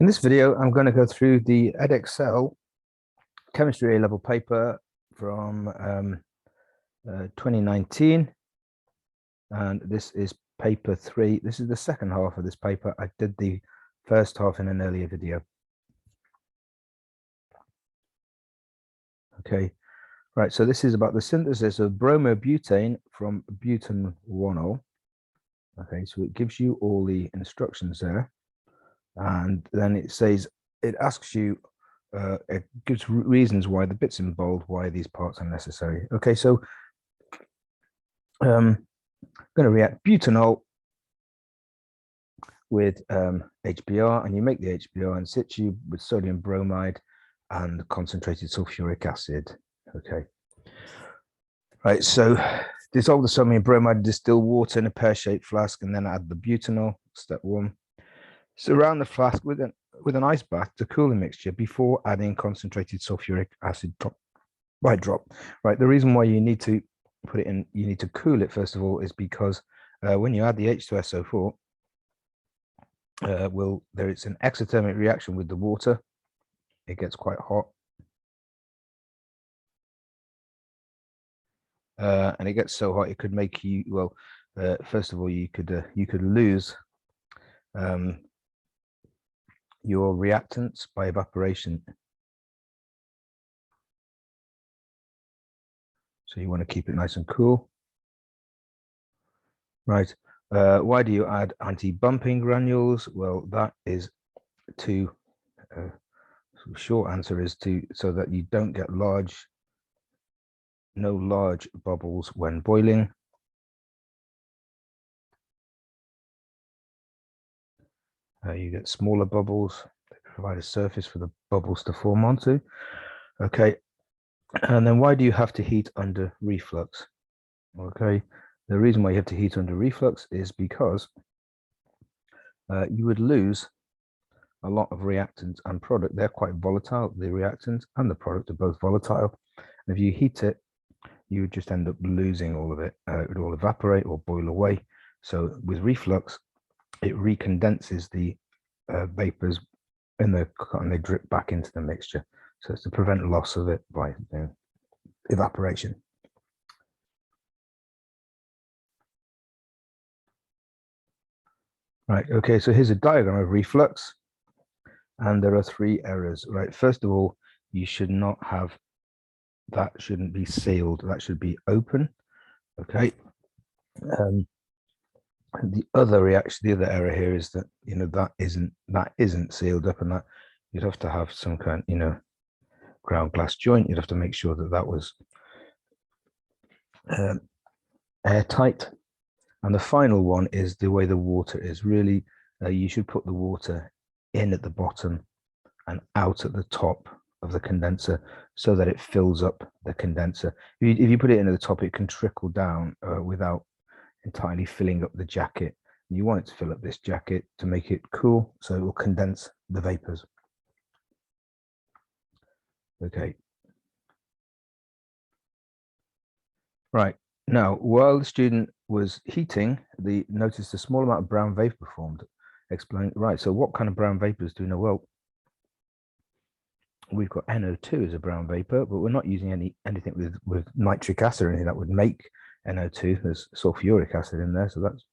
In this video, I'm going to go through the Edexcel Chemistry A-level paper from 2019. And this is paper 3. This is the second half of this paper. I did the first half in an earlier video. Okay, right. So this is about the synthesis of bromobutane from butanol. Okay, so it gives you all the instructions there. And then it says, it asks you, it gives reasons why the bits in bold, why these parts are necessary. Okay, so I'm going to react butanol with HBr, and you make the HBr in situ with sodium bromide and concentrated sulfuric acid. Okay, right, so dissolve the sodium bromide, distill water in a pear-shaped flask, and then add the butanol, step 1. Surround the flask with an ice bath to cool the mixture before adding concentrated sulfuric acid drop by drop. Right, the reason why you need to put it in, you need to cool it first of all, is because when you add the H2SO4, there is an exothermic reaction with the water. It gets quite hot, and it gets so hot it could make you, well, first of all, you could lose your reactants by evaporation. So you want to keep it nice and cool. Right. Why do you add anti-bumping granules? Well, that is to, short answer is so that you don't get no large bubbles when boiling. You get smaller bubbles. They provide a surface for the bubbles to form onto. Okay. And then why do you have to heat under reflux? Okay. The reason why you have to heat under reflux is because you would lose a lot of reactant and product. They're quite volatile. The reactant and the product are both volatile. And if you heat it, you would just end up losing all of it. It would all evaporate or boil away. So with reflux, it recondenses the vapors in the and they drip back into the mixture. So it's to prevent loss of it by evaporation. Right, okay, so here's a diagram of reflux, and there are 3 errors. Right, first of all, you should not have, that shouldn't be sealed, that should be open. Okay. The other error here is that that isn't sealed up, and that you'd have to have some kind, ground glass joint. You'd have to make sure that that was airtight. And the final one is the way the water is. Really, you should put the water in at the bottom and out at the top of the condenser so that it fills up the condenser. If you put it in at the top, it can trickle down without entirely filling up the jacket. You want it to fill up this jacket to make it cool, so it will condense the vapors. Okay. Right. Now, while the student was heating, noticed a small amount of brown vapor formed. Explain. Right. So what kind of brown vapors do we know? Well, we've got NO2 as a brown vapor, but we're not using anything with nitric acid or anything that would make NO2. There's sulfuric acid in there, so that's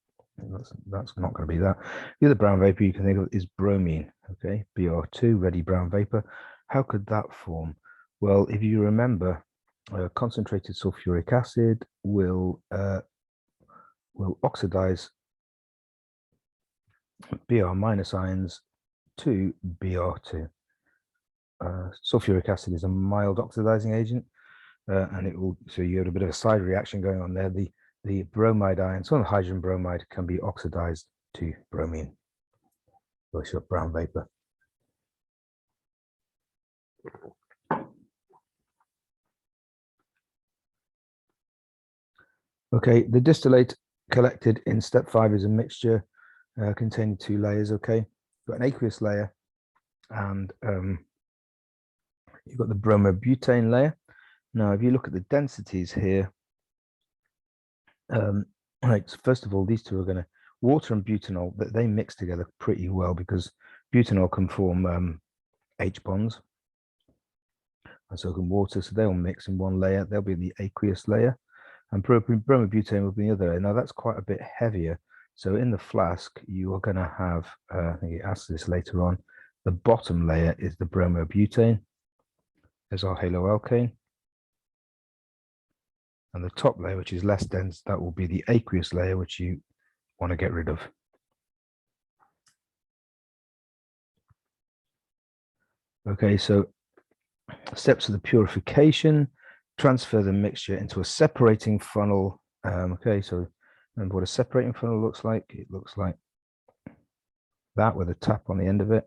not going to be that. The other brown vapor you can think of is bromine. Okay, Br2, ready brown vapor. How could that form? Well, if you remember, concentrated sulfuric acid will oxidize Br minus ions to Br2. Sulfuric acid is a mild oxidizing agent, and it will, so you have a bit of a side reaction going on there. The bromide ions, some of the hydrogen bromide, can be oxidized to bromine, so short brown vapor. Okay, the distillate collected in step 5 is a mixture containing 2 layers. Okay, you've got an aqueous layer, and you've got the bromobutane layer. Now, if you look at the densities here, right, so first of all, these two are going to, water and butanol, that they mix together pretty well because butanol can form H bonds, and so can water. So they'll mix in one layer. They'll be in the aqueous layer, and bromobutane will be in the other layer. Now that's quite a bit heavier. So in the flask, you are going to have, I think it asks this later on, the bottom layer is the bromobutane. There's our haloalkane. And the top layer, which is less dense, that will be the aqueous layer, which you want to get rid of. Okay, so steps of the purification: transfer the mixture into a separating funnel. Okay, so remember what a separating funnel looks like. It looks like that with a tap on the end of it.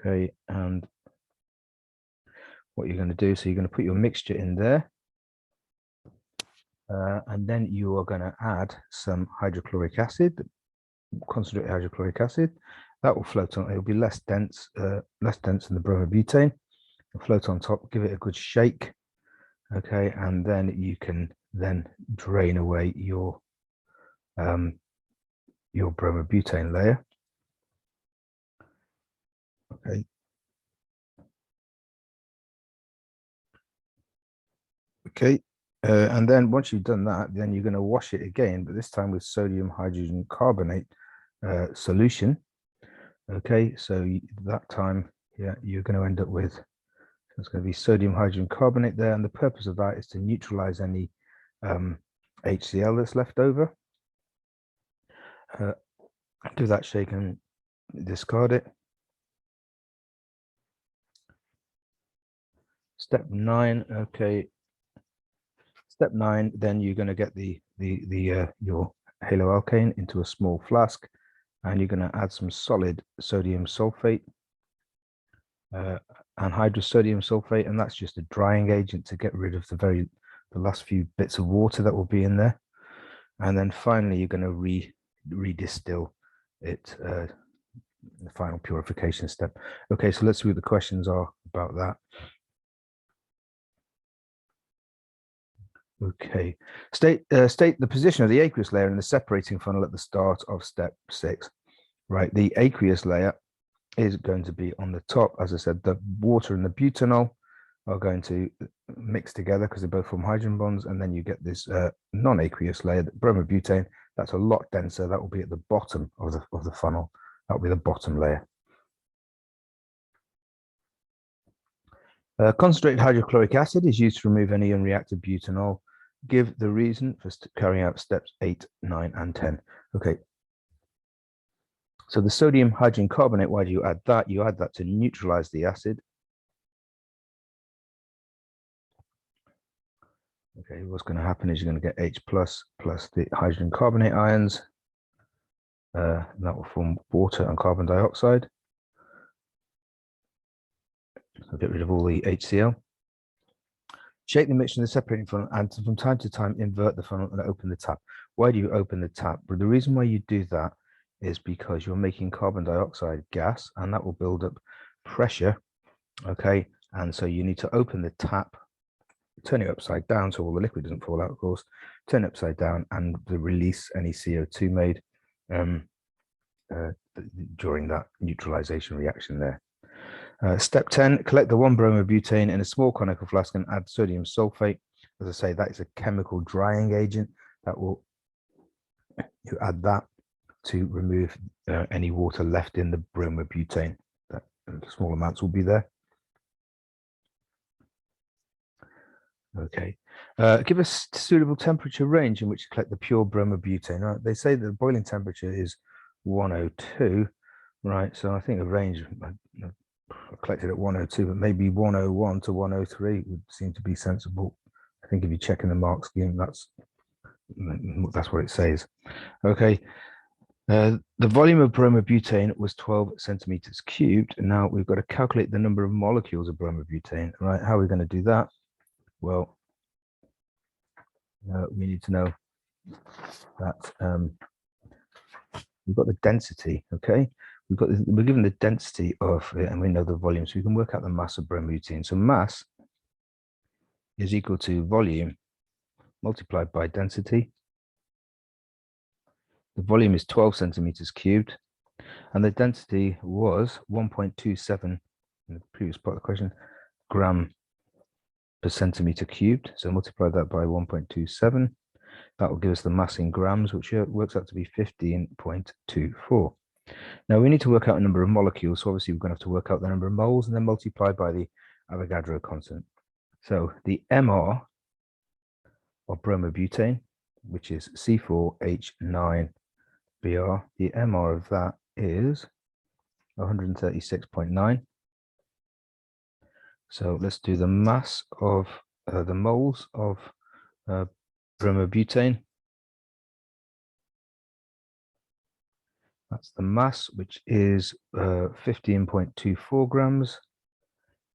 Okay, and what you're going to do, so you're going to put your mixture in there, and then you are going to add some hydrochloric acid, concentrated hydrochloric acid. That will float on. It'll be less dense than the bromobutane. It'll float on top. Give it a good shake. Okay, and then you can then drain away your bromobutane layer. Okay. Okay, and then once you've done that, then you're going to wash it again, but this time with sodium hydrogen carbonate solution. Okay, so that time, yeah, you're going to end up with, it's going to be sodium hydrogen carbonate there, and the purpose of that is to neutralize any HCl that's left over. Do that shake and discard it. Step 9, okay. Step 9, then you're going to get your haloalkane into a small flask, and you're going to add some solid sodium sulfate, anhydrous sodium sulfate, and that's just a drying agent to get rid of the last few bits of water that will be in there. And then finally, you're going to redistill it, the final purification step. Okay, so let's see what the questions are about that. Okay, state the position of the aqueous layer in the separating funnel at the start of step 6. Right, the aqueous layer is going to be on the top. As I said, the water and the butanol are going to mix together because they both form hydrogen bonds, and then you get this non-aqueous layer, the bromobutane. That's a lot denser. That will be at the bottom of the funnel. That will be the bottom layer. Concentrated hydrochloric acid is used to remove any unreacted butanol. Give the reason for carrying out steps 8, 9, and 10. Okay. So the sodium hydrogen carbonate, why do you add that? You add that to neutralize the acid. Okay, what's going to happen is you're going to get H plus the hydrogen carbonate ions. And that will form water and carbon dioxide. So get rid of all the HCl. Shake the mixture in the separating funnel, and from time to time invert the funnel and open the tap. Why do you open the tap? But the reason why you do that is because you're making carbon dioxide gas, and that will build up pressure. Okay, and so you need to open the tap, turn it upside down so all the liquid doesn't fall out, of course, turn it upside down and release any CO2 made during that neutralization reaction there. Step 10, collect the 1 bromobutane in a small conical flask and add sodium sulfate. As I say, that is a chemical drying agent that will, you add that to remove any water left in the bromobutane. That small amounts will be there. Okay, give a suitable temperature range in which to collect the pure bromobutane. Right? They say the boiling temperature is 102, right? So I think a range, I collected at 102, but maybe 101 to 103 would seem to be sensible. I think if you check in the mark scheme, that's what it says. Okay, the volume of bromobutane was 12 centimeters cubed, and now we've got to calculate the number of molecules of bromobutane. Right? How are we going to do that? Well, we need to know that we've got the density. Okay, we're given the density of it, and we know the volume, so we can work out the mass of bromobutane. So mass is equal to volume multiplied by density. The volume is 12 centimeters cubed, and the density was 1.27 in the previous part of the question, gram per centimeter cubed. So multiply that by 1.27. That will give us the mass in grams, which works out to be 15.24. Now we need to work out a number of molecules. So obviously we're going to have to work out the number of moles and then multiply by the Avogadro constant. So the MR of bromobutane, which is C4H9Br, the MR of that is 136.9. So let's do the mass of the moles of bromobutane. That's the mass, which is 15.24 grams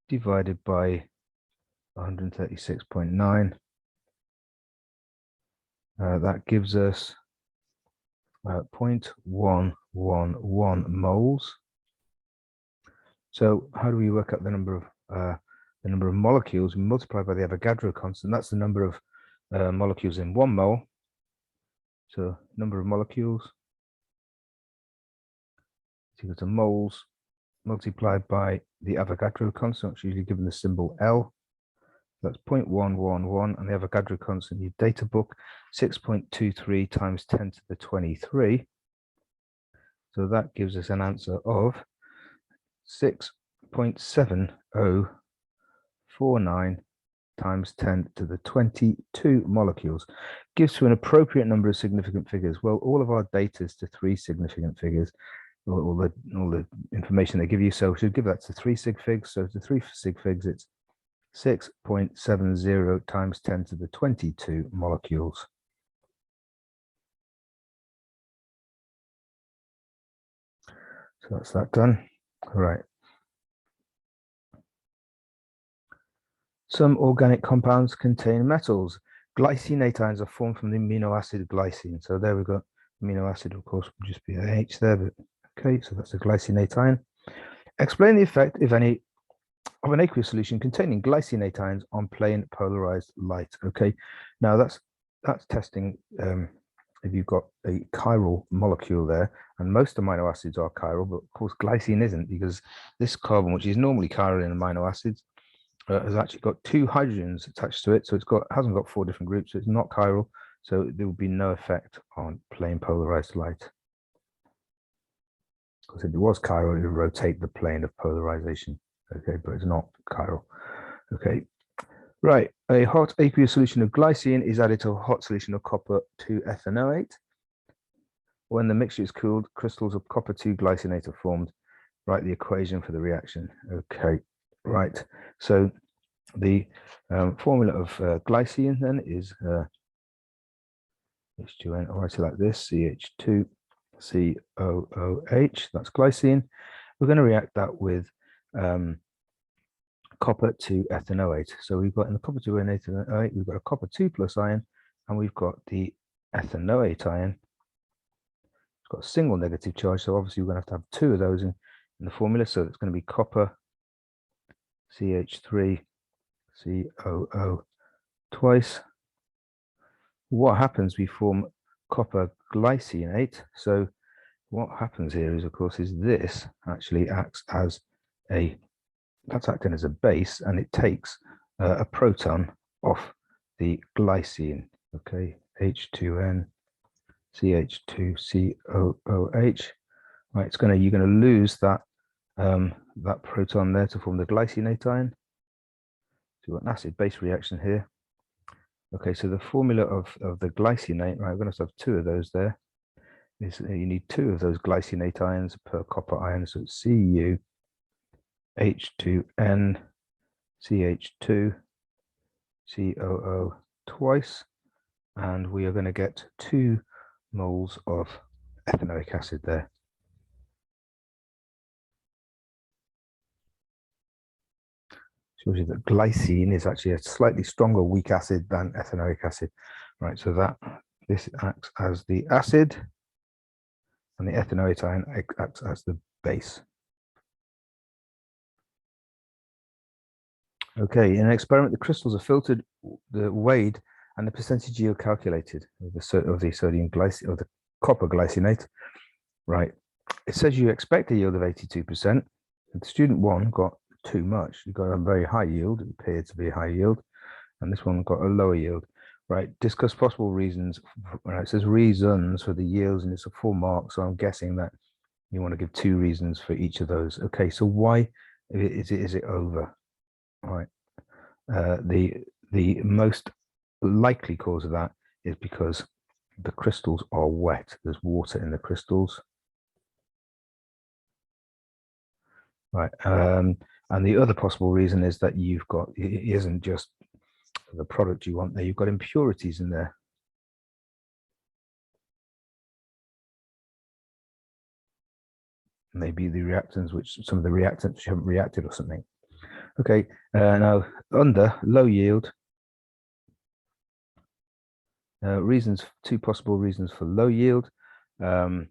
divided by 136.9. That gives us 0.111 moles. So how do we work out the number of molecules? We multiply by the Avogadro constant. That's the number of molecules in 1 mole. So number of molecules is equal to moles multiplied by the Avogadro constant, which is usually given the symbol L. That's 0.111, and the Avogadro constant, your data book, 6.23 times 10 to the 23. So that gives us an answer of 6.7049 times 10 to the 22 molecules. Gives to an appropriate number of significant figures. Well, all of our data is to 3 significant figures, all the information they give you. So we should give that to 3 sig figs. So to 3 sig figs, it's 6.70 times 10 to the 22 molecules. So that's that done. All right. Some organic compounds contain metals. Glycine-ations are formed from the amino acid glycine. So there we've got amino acid, of course, would just be an H there, but okay, so that's a glycine-ation. Explain the effect, if any, of an aqueous solution containing glycine-ations on plane polarized light. Okay, now that's testing if you've got a chiral molecule there, and most amino acids are chiral, but of course glycine isn't, because this carbon, which is normally chiral in amino acids, has actually got 2 hydrogens attached to it, so hasn't got 4 different groups, so it's not chiral, so there will be no effect on plane polarized light. Because if it was chiral, it would rotate the plane of polarization. Okay, but it's not chiral. Okay, right. A hot aqueous solution of glycine is added to a hot solution of copper 2 ethanoate. When the mixture is cooled, crystals of copper 2 glycinate are formed. Write the equation for the reaction. Okay, right. So the formula of glycine then is H2N. I'll write it like this: CH2COOH. That's glycine. We're going to react that with copper 2 ethanoate. So we've got in the copper 2 ethanoate, we've got a copper 2 plus ion, and we've got the ethanoate ion. It's got a single negative charge, so obviously we're going to have 2 of those in the formula. So it's going to be copper CH3COO twice. What happens? We form copper glycinate. So what happens here is, of course, is this actually acts as that's acting as a base, and it takes a proton off the glycine. Okay, H2N CH2COOH. Right, you're going to lose that that proton there to form the glycinate ion. So we've got an acid-base reaction here. Okay, so the formula of the glycinate, right, we're going to have 2 of those there. You need 2 of those glycinate ions per copper ion, so it's Cu H2N CH2 COO twice, and we are going to get 2 moles of ethanoic acid there. Shows you that glycine is actually a slightly stronger weak acid than ethanoic acid, right? So this acts as the acid, and the ethanoate ion acts as the base. Okay, in an experiment, the crystals are filtered, weighed, and the percentage yield calculated of the sodium glycinate, or the copper glycinate. Right. it says you expect a yield of 82%. And student 1 got too much. You got a very high yield. It appeared to be a high yield. And this one got a lower yield. Right, discuss possible reasons. Right, it says reasons for the yields, and it's a full mark. So I'm guessing that you want to give 2 reasons for each of those. Okay, so why is it over? All right, the most likely cause of that is because the crystals are wet. There's water in the crystals. Right, and the other possible reason is that you've got, it isn't just the product you want there, you've got impurities in there. Maybe the reactants, which some of the reactants which haven't reacted or something. Okay, now under low yield, reasons, 2 possible reasons for low yield. Right,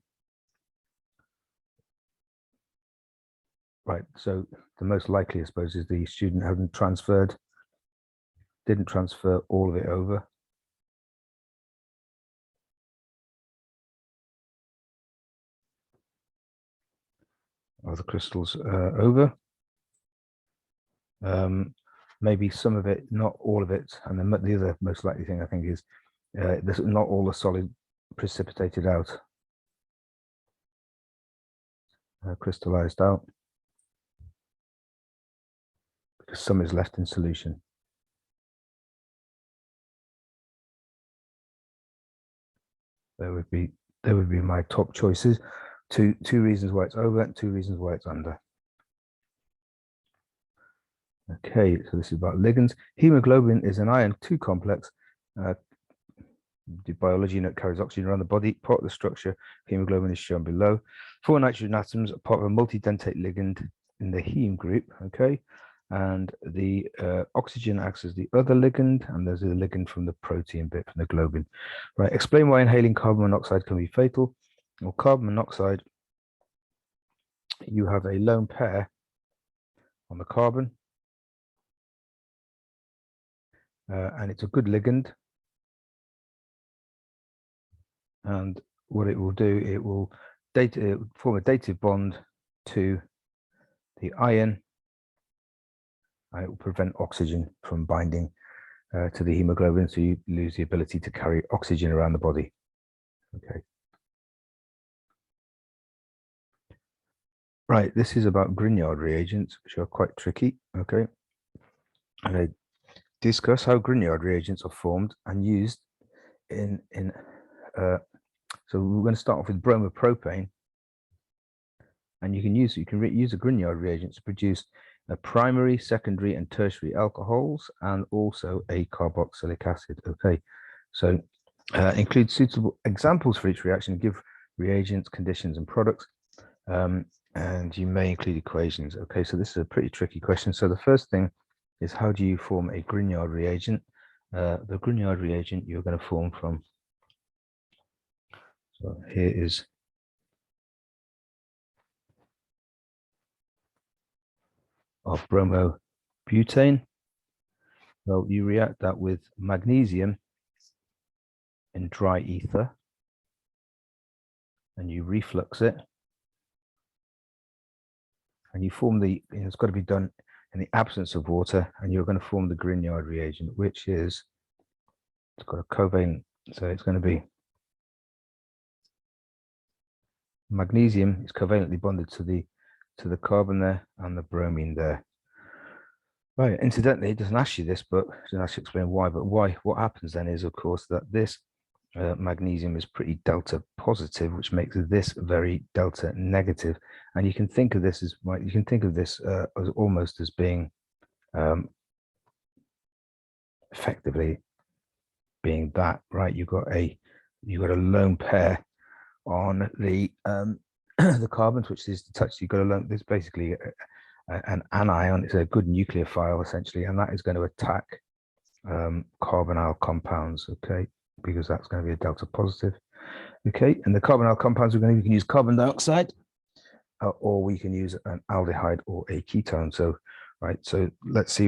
so the most likely, I suppose, is the student hadn't transferred, didn't transfer all of it over. Or the crystals over. Maybe some of it, not all of it. And then the other most likely thing I think is not all the solid precipitated out, crystallized out, because some is left in solution. There would be my top choices. Two reasons why it's over and 2 reasons why it's under. Okay, so this is about ligands. Hemoglobin is an iron 2 complex. The biology note carries oxygen around the body. Part of the structure, hemoglobin is shown below. 4 nitrogen atoms are part of a multidentate ligand in the heme group. Okay, and the oxygen acts as the other ligand, and there's a ligand from the protein bit from the globin. Right, explain why inhaling carbon monoxide can be fatal. Well, carbon monoxide, you have a lone pair on the carbon, and it's a good ligand. And what it will do, it will form a dative bond to the iron, and it will prevent oxygen from binding to the hemoglobin, so you lose the ability to carry oxygen around the body. Okay. Right, this is about Grignard reagents, which are quite tricky. Okay. And I discuss how Grignard reagents are formed and used so we're going to start off with bromopropane, and you can use a Grignard reagent to produce a primary, secondary, and tertiary alcohols, and also a carboxylic acid. Okay, so include suitable examples for each reaction, give reagents, conditions, and products, and you may include equations. Okay, so this is a pretty tricky question. So the first thing is, how do you form a Grignard reagent? The Grignard reagent you're going to form from, so here is of bromobutane. Well, you react that with magnesium in dry ether, and you reflux it, and you form the, it's got to be done in the absence of water, and you're going to form the Grignard reagent, which is, it's got a covalent, so it's going to be magnesium is covalently bonded to the carbon there and the bromine there. Right, incidentally, it doesn't ask you this, but it doesn't actually explain why, but what happens then is, of course, that this magnesium is pretty delta positive, which makes this very delta negative. And you can think of this as, right, you can think of this as almost as being effectively being that, right? You've got a lone pair on the the carbons, which is detached. You've got a lone, this basically an anion. It's a good nucleophile essentially, and that is going to attack carbonyl compounds. Okay, because that's going to be a delta positive. Okay, and the carbonyl compounds, we can use carbon dioxide, or we can use an aldehyde or a ketone. So, right, so let's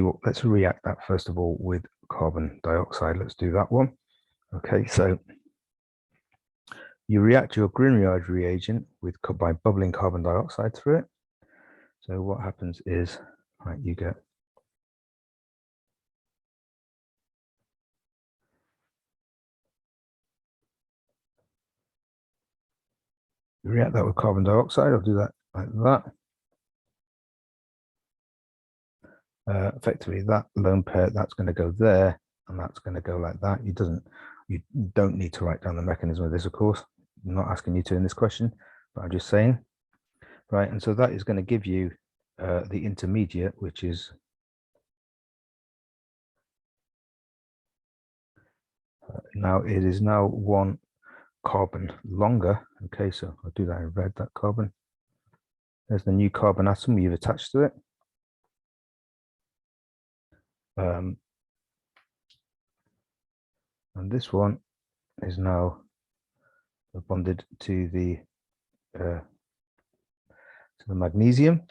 react that first of all with carbon dioxide. Let's do that one. Okay, so You react your Grignard reagent with by bubbling carbon dioxide through it. So what happens is, right, you react that with carbon dioxide. I'll do that like that. Effectively, that lone pair, that's going to go there, and that's going to go like that. You don't need to write down the mechanism of this, of course. I'm not asking you to in this question, but I'm just saying, right? And so that is going to give you the intermediate, which is now it is now 1 carbon longer. Okay, so I'll do that in red. That carbon. There's the new carbon atom you've attached to it. And this one is now bonded to the magnesium.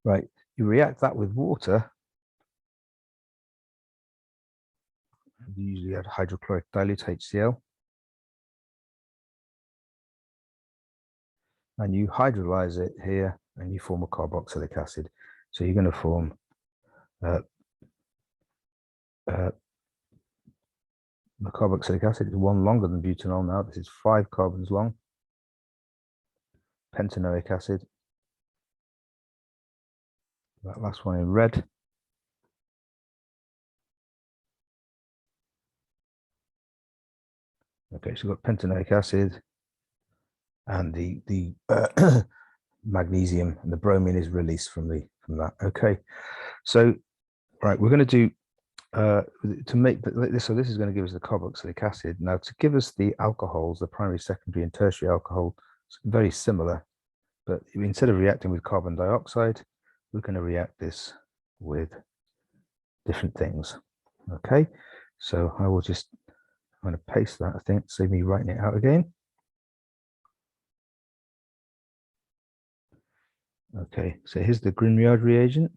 Right, you react that with water. You usually add hydrochloric dilute, HCl. And you hydrolyze it here, and you form a carboxylic acid. So you're going to form the carboxylic acid is 1 longer than butanol now. This is 5 carbons long. Pentanoic acid. That last one in red. Okay, so we've got pentanoic acid, and the magnesium and the bromine is released from that. Okay, so right, we're going to do to make this. So this is going to give us the carboxylic acid. Now, to give us the alcohols, the primary, secondary, and tertiary alcohol, it's very similar, but instead of reacting with carbon dioxide, we're going to react this with different things. Okay, so I will just, I'm going to paste that. I think save me writing it out again. Okay, so here's the Grignard reagent.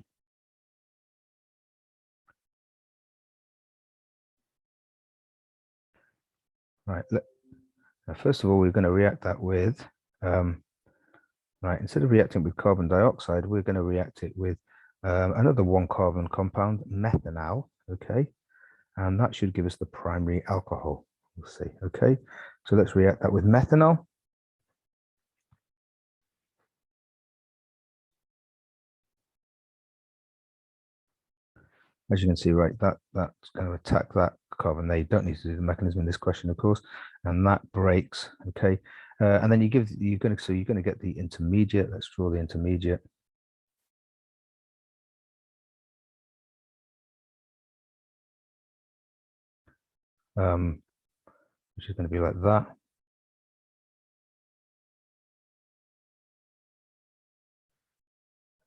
Right, now first of all, we're going to react that with, right, instead of reacting with carbon dioxide, we're going to react it with another 1 carbon compound, methanol, okay? And that should give us the primary alcohol, we'll see, okay? So let's react that with methanol. As you can see, right, that's going to attack that carbon there. You don't need to do the mechanism in this question, of course, and that breaks, okay? And then you're going to get the intermediate. Let's draw the intermediate. Which is going to be like that.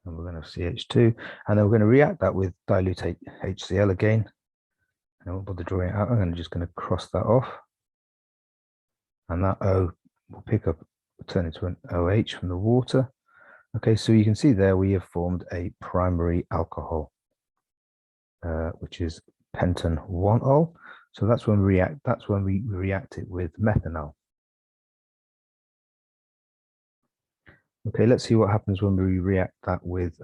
And we're going to have CH2, and then we're going to react that with dilute HCl again. I won't bother drawing it out. I'm just going to cross that off, and that O will pick up, turn into an OH from the water. Okay, so you can see there we have formed a primary alcohol, which is pentan 1-ol. So that's when we react. That's when we react it with methanol. Okay, let's see what happens when we react that with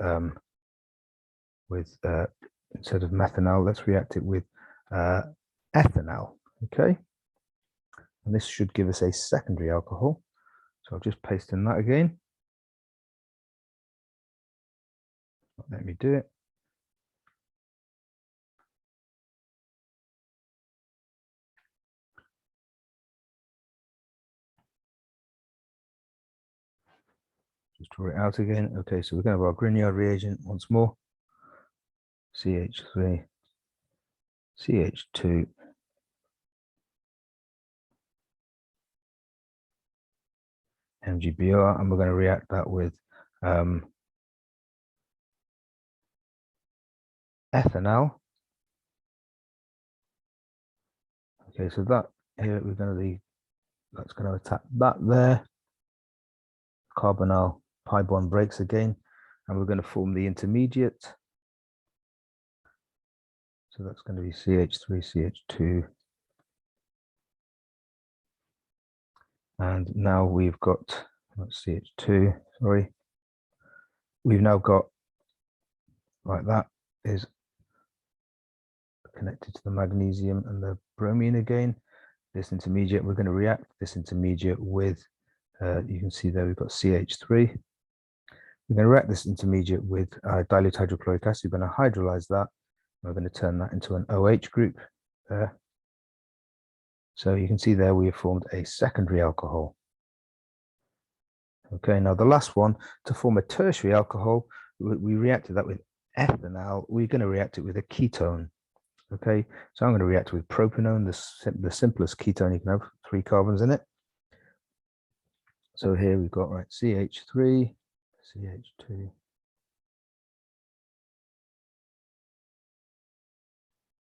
instead of methanol, let's react it with ethanol. Okay, and this should give us a secondary alcohol. So I'll just paste in that again. Let me do it. Just draw it out again. Okay, so we're going to have our Grignard reagent once more. CH3, CH2, MgBr, and we're going to react that with ethanol. Okay, so that here we're going to that's going to attack that there. Carbonyl pi bond breaks again, and we're going to form the intermediate. So that's going to be CH3, CH2. And now we've got, let's CH2, sorry. We've now got, like that is connected to the magnesium and the bromine again. This intermediate, we're going to react this intermediate with, you can see there we've got CH3. We're going to react this intermediate with dilute hydrochloric acid. We're going to hydrolyze that. We're going to turn that into an OH group there. So you can see there we have formed a secondary alcohol. Okay, now the last one, to form a tertiary alcohol, we reacted that with ethanol. We're going to react it with a ketone. Okay, so I'm going to react with propanone, the simplest ketone you can have, 3 carbons in it. So here we've got, right, CH3, CH2.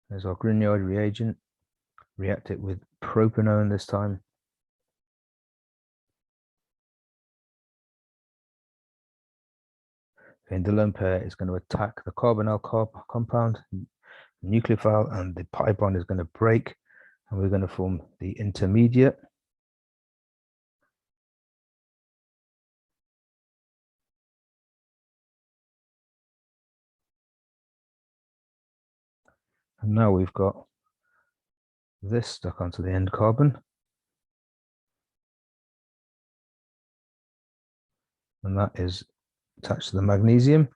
There's our Grignard reagent. React it with propanone this time. And the lone pair is going to attack the carbonyl compound, nucleophile, and the pi bond is going to break, and we're going to form the intermediate. And now we've got this stuck onto the end carbon. And that is attached to the magnesium.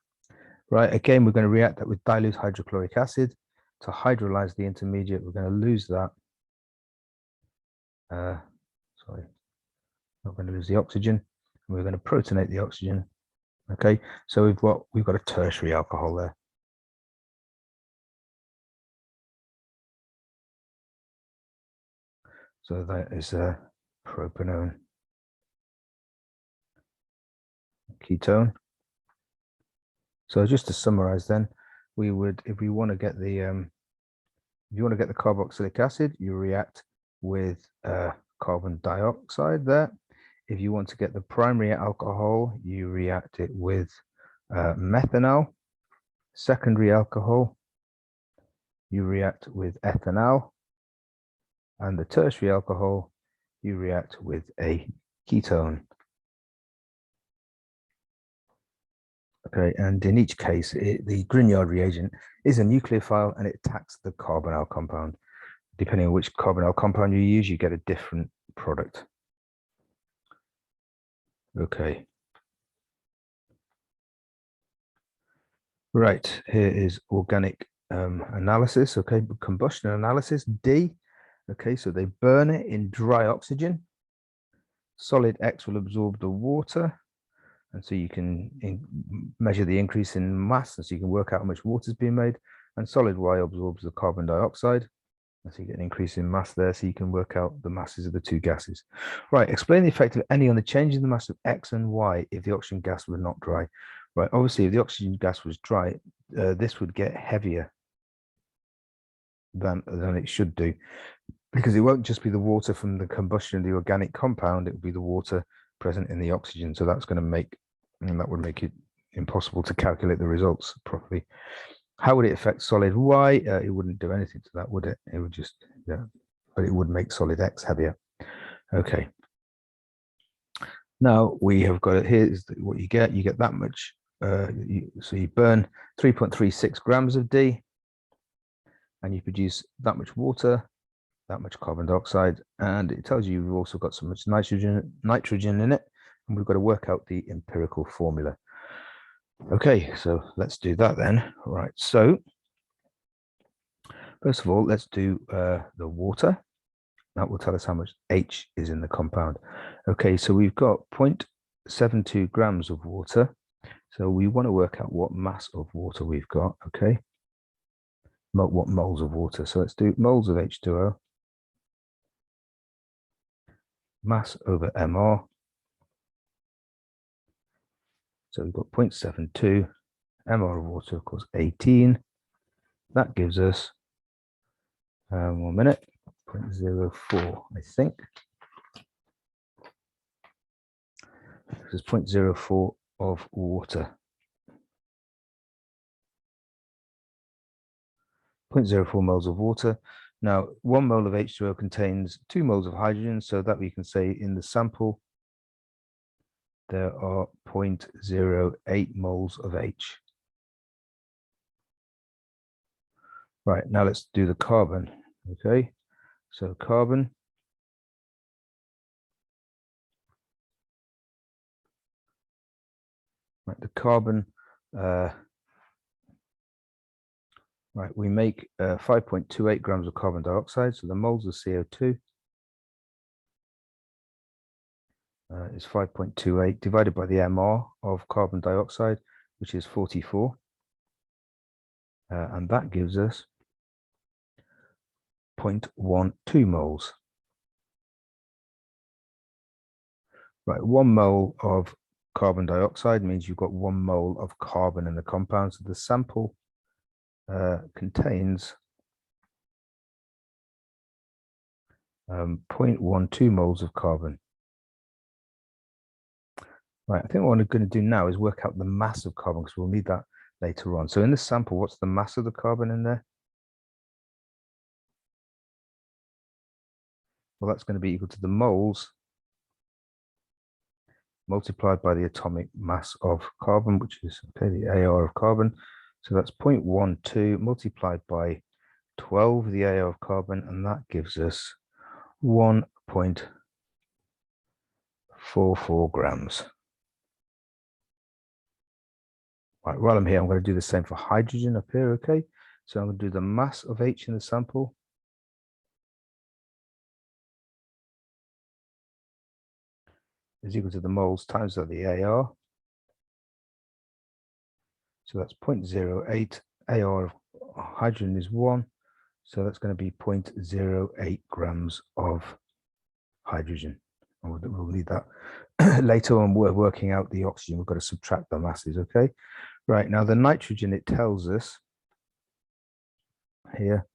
Right, again, we're going to react that with dilute hydrochloric acid to hydrolyze the intermediate. We're going to lose that. Sorry, not going to lose the oxygen. And we're going to protonate the oxygen. Okay, so we've got a tertiary alcohol there. So that is a propanone ketone. So just to summarize, then we would, if we want to get the carboxylic acid, you react with carbon dioxide there. If you want to get the primary alcohol, you react it with methanol. Secondary alcohol, you react with ethanol. And the tertiary alcohol, you react with a ketone. Okay, and in each case, the Grignard reagent is a nucleophile and it attacks the carbonyl compound. Depending on which carbonyl compound you use, you get a different product. Okay. Right, here is organic analysis. Okay, combustion analysis, D. Okay, so they burn it in dry oxygen. Solid X will absorb the water. And so you can measure the increase in mass, and so you can work out how much water is being made. And solid Y absorbs the carbon dioxide. And so you get an increase in mass there, so you can work out the masses of the two gases. Right, explain the effect of any on the change in the mass of X and Y if the oxygen gas were not dry. Right, obviously, if the oxygen gas was dry, this would get heavier than it should do, because it won't just be the water from the combustion of the organic compound, it will be the water present in the oxygen. So that's going to make, and that would make it impossible to calculate the results properly. How would it affect solid Y? It wouldn't do anything to that, would it? It would just, yeah, but it would make solid X heavier. Okay. Now we have got it. Here's what you get. You get that much. So you burn 3.36 grams of D, and you produce that much water, that much carbon dioxide, and it tells you you've also got so much nitrogen in it, and we've got to work out the empirical formula. Okay, so let's do that then. Right, so first of all, let's do the water. That will tell us how much H is in the compound. Okay, so we've got 0.72 grams of water. So we want to work out what mass of water we've got, okay? What moles of water. So let's do moles of H2O. Mass over MR. So we've got 0.72. MR of water, of course, 18. That gives us, 1 minute, 0.04, I think. This is 0.04 of water. 0.04 moles of water. Now, 1 mole of H2O contains 2 moles of hydrogen, so that we can say in the sample there are 0.08 moles of H. Right, now let's do the carbon. Okay, so carbon. Right, the carbon, right, we make 5.28 grams of carbon dioxide, so the moles of CO2 is 5.28 divided by the MR of carbon dioxide, which is 44. And that gives us 0.12 moles. Right, 1 mole of carbon dioxide means you've got 1 mole of carbon in the compound. So the sample contains 0.12 moles of carbon. Right, I think what I'm going to do now is work out the mass of carbon because we'll need that later on. So in this sample, what's the mass of the carbon in there? Well, that's going to be equal to the moles multiplied by the atomic mass of carbon, which is, okay, the AR of carbon. So that's 0.12 multiplied by 12, the AR of carbon, and that gives us 1.44 grams. Right, while I'm here, I'm going to do the same for hydrogen up here, okay? So I'm going to do the mass of H in the sample. Is equal to the moles times the AR. So that's 0.08. AR of hydrogen is 1. So that's going to be 0.08 grams of hydrogen. We'll need that later on. We're working out the oxygen. We've got to subtract the masses, okay? Right, now the nitrogen, it tells us here,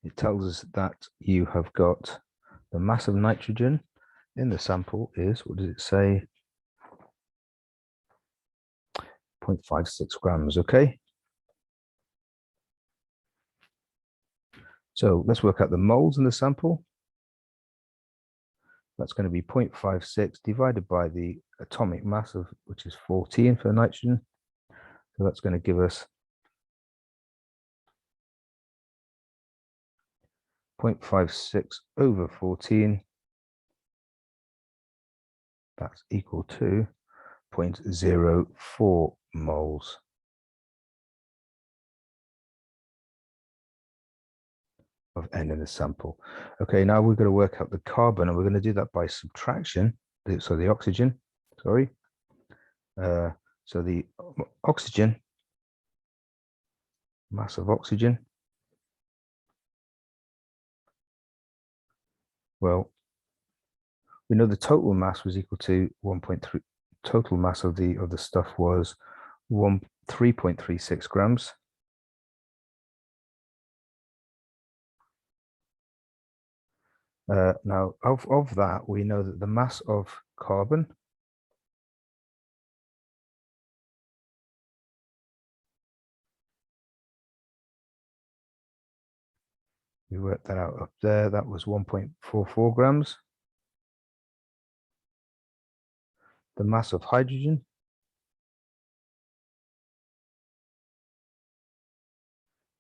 it tells us that you have got the mass of nitrogen in the sample is, what does it say? 0.56 grams, okay? So let's work out the moles in the sample. That's going to be 0.56 divided by the atomic mass of, which is 14 for nitrogen. So that's going to give us 0.56 over 14. That's equal to 0.04 moles of N in the sample. Okay, now we're going to work out the carbon, and we're going to do that by subtraction. So the oxygen, sorry. So the oxygen, mass of oxygen. Well, we know the total mass was equal to 1.3. Total mass of the stuff was 3.36 grams. Now, of that, we know that the mass of carbon we worked that out up there. That was 1.44 grams. The mass of hydrogen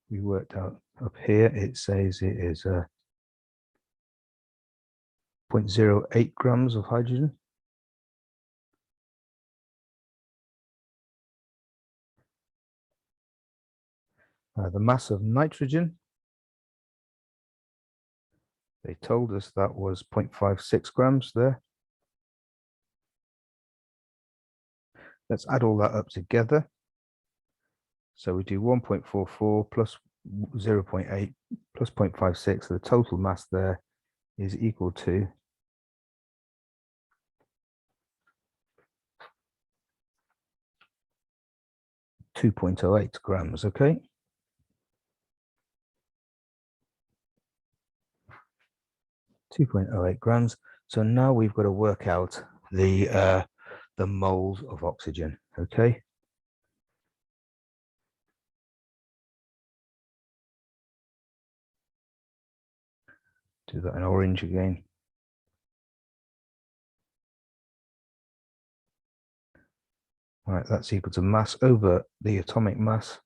we worked out up here. It says it is 0.08 grams of hydrogen. The mass of nitrogen, they told us that was 0.56 grams there. Let's add all that up together. So we do 1.44 plus 0.8 plus 0.56. So the total mass there is equal to 2.08 grams, okay? .08 grams. So now we've got to work out the moles of oxygen, okay? Do that in orange again. All right, that's equal to mass over the atomic mass.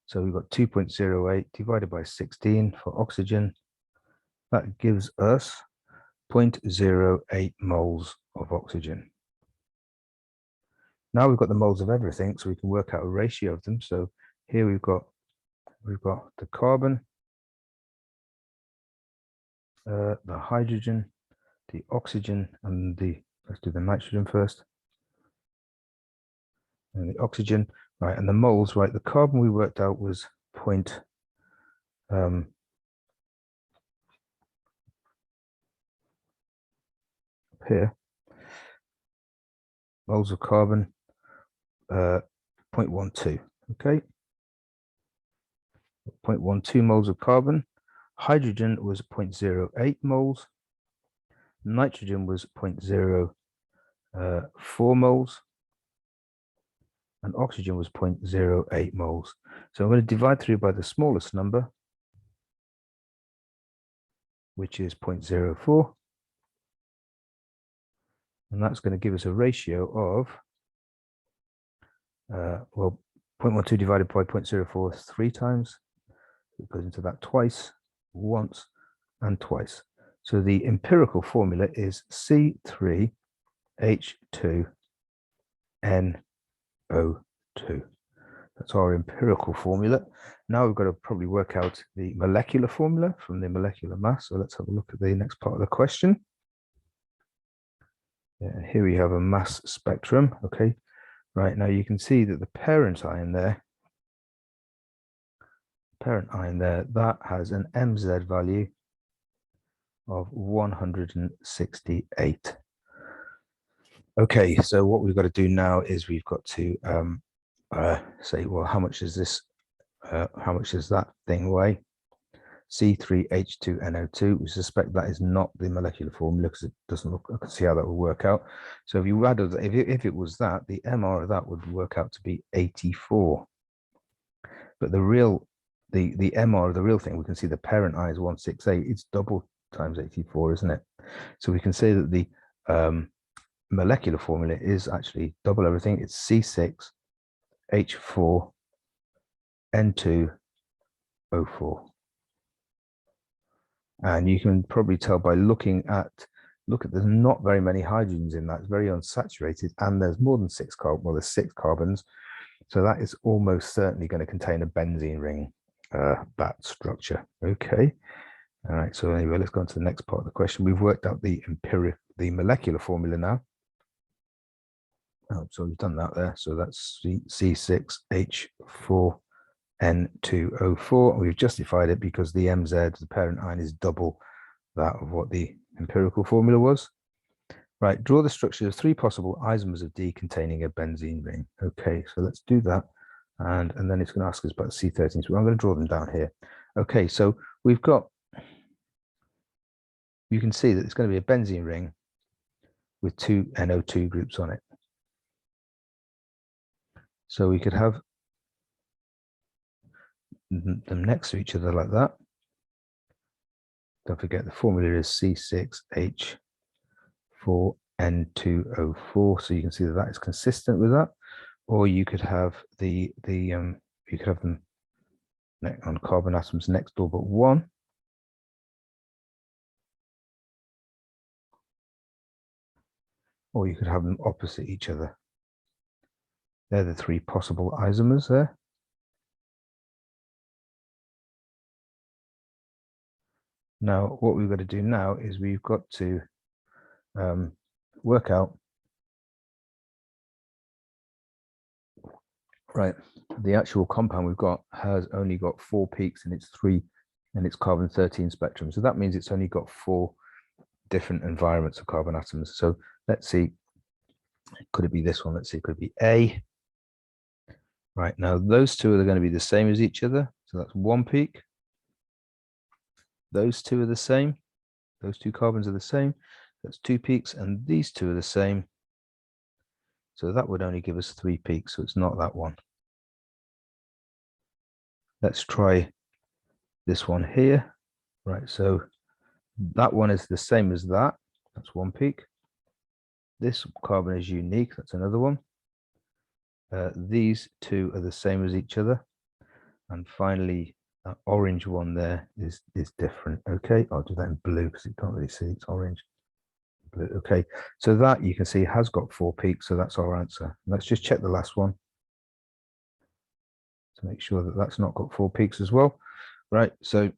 So we've got 2.08 divided by 16 for oxygen. That gives us 0.08 moles of oxygen. Now we've got the moles of everything, so we can work out a ratio of them. So here we've got the carbon, the hydrogen, the oxygen, and let's do the nitrogen first. And the oxygen, right, and the moles, right, the carbon we worked out was here, moles of carbon, 0.12, okay? 0.12 moles of carbon. Hydrogen was 0.08 moles. Nitrogen was 0.04 moles. And oxygen was 0.08 moles. So I'm going to divide through by the smallest number, which is 0.04. And that's going to give us a ratio of, well, 0.12 divided by 0.04 is 3 times. It goes into that twice, once, and twice. So the empirical formula is C3H2NO2. That's our empirical formula. Now we've got to probably work out the molecular formula from the molecular mass. So let's have a look at the next part of the question. And here we have a mass spectrum. Okay, right, now you can see that the parent ion there, that has an MZ value of 168. Okay, so what we've got to do now is we've got to say, well, how much is this? How much does that thing weigh? C3H2NO2. We suspect that is not the molecular formula because it doesn't look. I can see how that will work out. So if you add, if it was that, the MR of that would work out to be 84. But the real, the MR of the real thing, we can see the parent ion is 168. It's double times 84, isn't it? So we can say that the molecular formula is actually double everything. It's C6H4N2O4. And you can probably tell by look at there's not very many hydrogens in that. It's very unsaturated, and there's more than 6 carbons. Well, there's 6 carbons, so that is almost certainly going to contain a benzene ring bat structure. Okay, all right. So anyway, let's go on to the next part of the question. We've worked out the molecular formula now. Oh, so we've done that there. So that's C6H4N2O4. We've justified it because the MZ, the parent ion, is double that of what the empirical formula was. Right, draw the structure of 3 possible isomers of D containing a benzene ring. Okay, so let's do that. And then it's going to ask us about C13. So I'm going to draw them down here. Okay, so we've got, you can see that it's going to be a benzene ring with 2 NO2 groups on it. So we could have them next to each other like that. Don't forget the formula is C6H4N2O4. So you can see that is consistent with that. Or you could have you could have them on carbon atoms next door but one. Or you could have them opposite each other. They're the 3 possible isomers there. Now, what we've got to do now is we've got to work out, right, the actual compound we've got has only got 4 peaks in its carbon-13 spectrum. So that means it's only got 4 different environments of carbon atoms. So let's see, could it be this one? Let's see, it could be A. Right, now those 2 are going to be the same as each other. So that's 1 peak. Those 2 are the same. Those 2 carbons are the same. That's 2 peaks, and these 2 are the same. So that would only give us 3 peaks, so it's not that one. Let's try this one here. Right, so that one is the same as that. That's one peak. This carbon is unique. That's another one. These two are the same as each other. And finally, that orange one there is different. Okay, I'll do that in blue because you can't really see. It's orange. Blue. Okay, so that you can see has got 4 peaks. So that's our answer. Let's just check the last one to make sure that that's not got 4 peaks as well. Right, so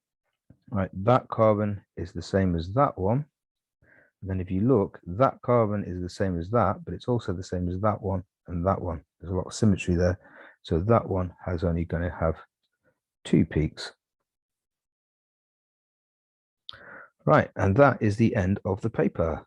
right, that carbon is the same as that one. And then if you look, that carbon is the same as that, but it's also the same as that one and that one. There's a lot of symmetry there. So that one has only going to have 2 peaks. Right, and that is the end of the paper.